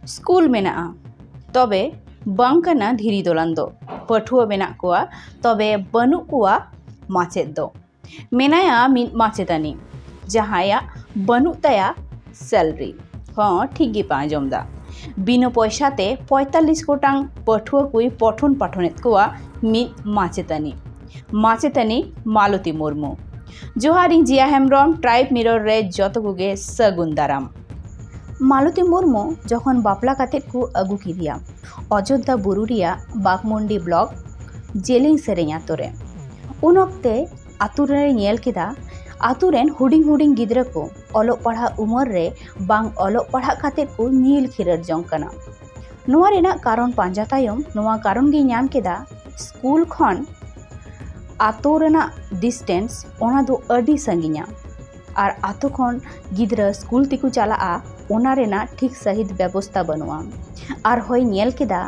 School मेना तबे बांग कना धीरी दोलान दो पठुआ मेना कोआ तबे बनू कोआ माचेद दो मेनाया मिद माचेतानी जहाया बनू तया सैलरी हाँ ठीक गे पाँजम दा बिना पैसाते 45 गोटांग पठुआ कोई पठन पाठनेत कोआ मिद माचेतानी मालती मुर्मू जोहारी जिया हेम्ब्रम ट्राइब मिरर रे जत कोगे सगुन दाराम मालती मुर्मू जखन बापला कातेत को अगु किदिया अयोध्या बुरु रिया बागमुंडी ब्लॉक जेलिंग सेरेंग आतोरे उन अक्ते आतुरे नेल केदा आतुरेन हुडिंग हुडिंग गिद्रा को अलोक पढ़ा उमर रे बांग अलोक पढ़ा कातेत को नील खिरर जंग कना नोआ रेना कारण पांजा तायम नोआ कारण गे ᱧᱟᱢ केदा स्कूल खन आतो रेना डिस्टेंस ओना दो अडी संगिया और आतो खन गिद्रा स्कूल तिकु चलाआ ओना रेना ठीक सहित व्यवस्था बनुआ और होय नेल केदा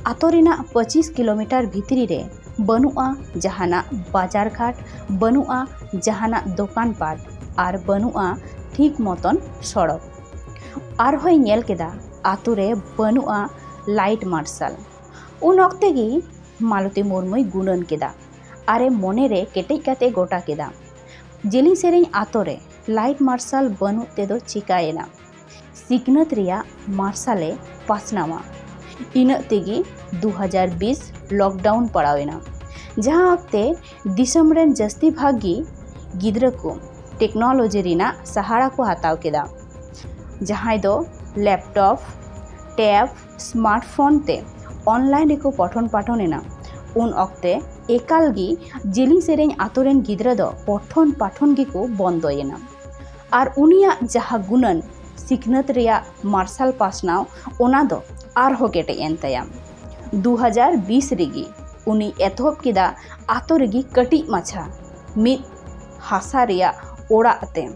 आतो रेना 25 किलोमीटर भितरी रे बनुआ जहाना बाजार घाट बनुआ जहाना दुकान पाट और बनुआ ठीक मतन सड़क और होय नेल केदा आतो रे बनुआ लाइट मार्शल उन अक्ते गी मालती मुर्मुय गुणन केदा आरे मोने रे केटेज काते गोटा केदा जेलिंग सेरेंग आतो रे लाइट मार्शल बनू तेदो चिकायेना सिकनत रिया मार्शले पासनावा इन तेगी 2020 लॉकडाउन पड़ावेना जहां अक्ते दिसम रेन जस्ती भागी गिद्रा को टेक्नोलॉजी रिना सहारा को हताव केदा जहां दो लैपटॉप टैब स्मार्टफोन ते ऑनलाइन रेको पठन पाठनेना उन अक्ते एकालगी जेलिंग सेरेंग आतोरेन गिद्रा दो पठन पाठन गे को बंदोयेना और उनिया जहाँ गुणन सिकनत रिया मार्शल पासनाव ओना दो आरहो केटे एन तया 2020 रेगी उनी एतहब केदा आतो रेगी कटी माछा मिद हासा रिया ओड़ा ते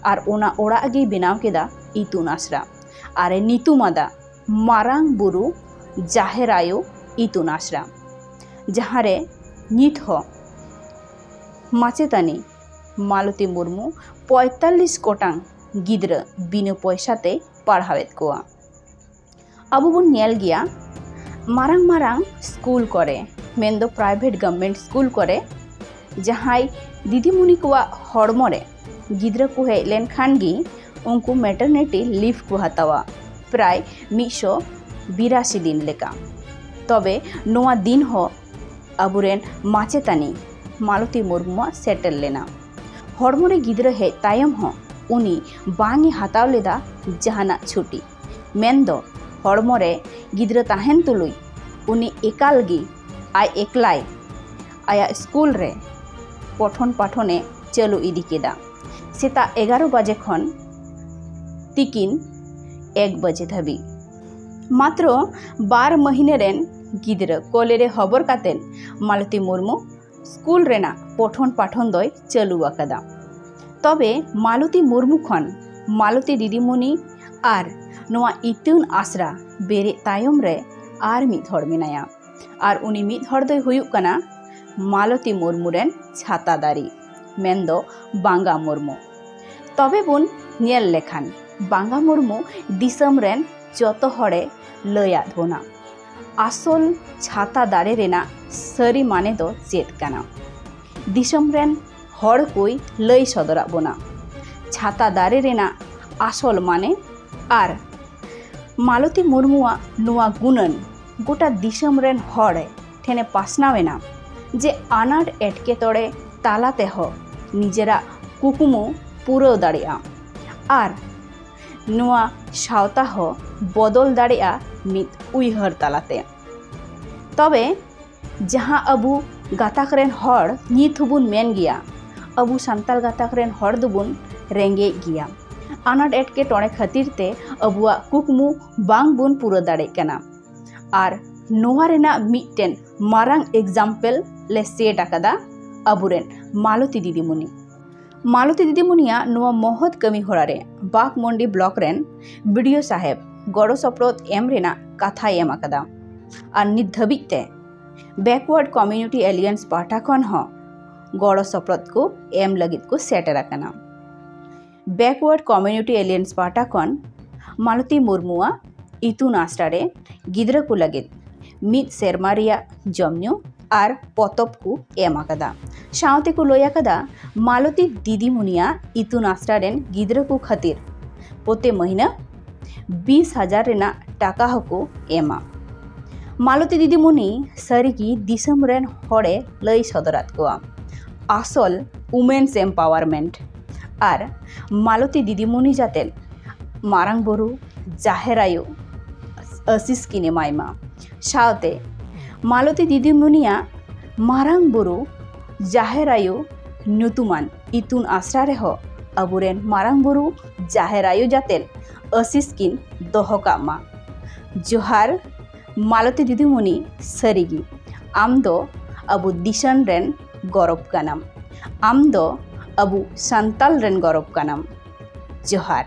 और ओना ओड़ा गे बेनाव केदा इतुन आसरा आरे नितुमादा मारांग बुरु जाहेर आयो इतुन आसरा जहाँ रे नित हो माचेतानी मालती मुर्मू 45 गोटांग गिद्रा बिना पैसाते पढ़ावेत कोआ अबो बन नेल गिया मारांग मारांग स्कूल करे मेन प्राइवेट गवर्नमेंट स्कूल करे जहां दीदीमुनि कोआ हड़मो रे गिद्रा को हेज लेन खान गी उनको मैटरनिटी लीव को हतावा प्राय 182 दिन लेका तबे नोआ दिन हो अबुरेन माचेतानी मालती मुर्मू सेटल लेना हड़मो रे गिद्रा हेज तायम हो उनी बांगी हताव लेदा जहाना छुट्टी मेन दो हड़मो रे गिद्रा ताहेन तुलुई उनी एकाल गी आय एकलाय आया स्कूल रे पठन पाठने चालू इदी केदा सेता 11 बजे खन तिकिन 1 बजे धाबी मात्र 12 महीने रेन गिद्रा कोले रे खबर कातेन मालती मुर्मू स्कूल रेना पठन पाठन दोय चालू आकादा तबे मालती मुर्मू खन मालती दीदीमुनि आर नोआ इतुन आसरा बेरे तायम रे आर मिद हड़ मेनाया आर उनी मिद हड़ दोय हुयुग कना मालती मुर्मू रेन छाता दारी मेनदो बांगा मुर्मू तबे बुन नेल लेखान बांगा मुर्मू दिसम रेन जतो हड़े लयाद बोना आसल छाता दारे रेना सरी माने दो चेत कना दिसम रेन हड़ कोई लय सदरा बोना छाता दारे रेना आसल माने आर मालती मुर्मुआ नुआ गुणन गोटा दिसम रेन हड़ ठेने पासनावेना जे आनाट एटके तोड़े तालाते हो निजेरा कुकुमु पूरा दाड़ेया आर नुआ सावता हो बदल दाड़ेया मिद उइहर तालाते तबे जहाँ अबु गाताक रेन हड़ नित हबुन मेन गिया अबु सान्ताल गाताक रेन हड़ दुबुन रेंगे गिया आनाट एटके टोड़े खातिर ते अबुआ कुकमु बांग बुन पूरा दाड़े कना आर नोआ रेना मिटटेन मारांग एग्जाम्पल ले सेट आकादा अबुरेन मालती दीदीमुनिया नोआ महत कमी होड़ा रे बागमुंडी ब्लॉक रेन वीडियो साहेब गड़ो सपड़ोद एम रेना कथा एम आकादा और नित धाबिज ते बैकवर्ड कम्युनिटी एलियंस पाटा खन हो गड़ो सपड़ोद को एम लगित को सेटर आकाना बैकवर्ड कम्युनिटी एलियंस पाटा खन मालती मुर्मुआ इतुन आसरा रे गिद्रा को लगिद मिद सेरमा रिया जमन्यू और पतब को एम आकादा साउते को लय आकादा मालती दीदीमुनिया इतुन आसरा रेन गिद्रा को खातिर प्रति महीना 20,000 रेना टाका हको एमा मालती दीदीमुनि सारिगी दिसम रेन हड़े लय सदरात कोआ आसल वुमेन्स एम्पावरमेंट और मालती दीदीमुनि जाते मारांग बुरु जाहेर आयु आसिस किने मायमा साउते मालती दीदीमुनिया मारांग बुरु जाहेर आयु नुतुमान इतुन आसरा रेह अबुरेन मारांग बुरु जाहेर आयु जाते आसिस किन दोहकामा जोहार मालती दीदीमुनि सारिगी आम दो अबु दिसन रेन गौरव कानाम आम दो अबु संताल रेन गौरव कानाम जोहार।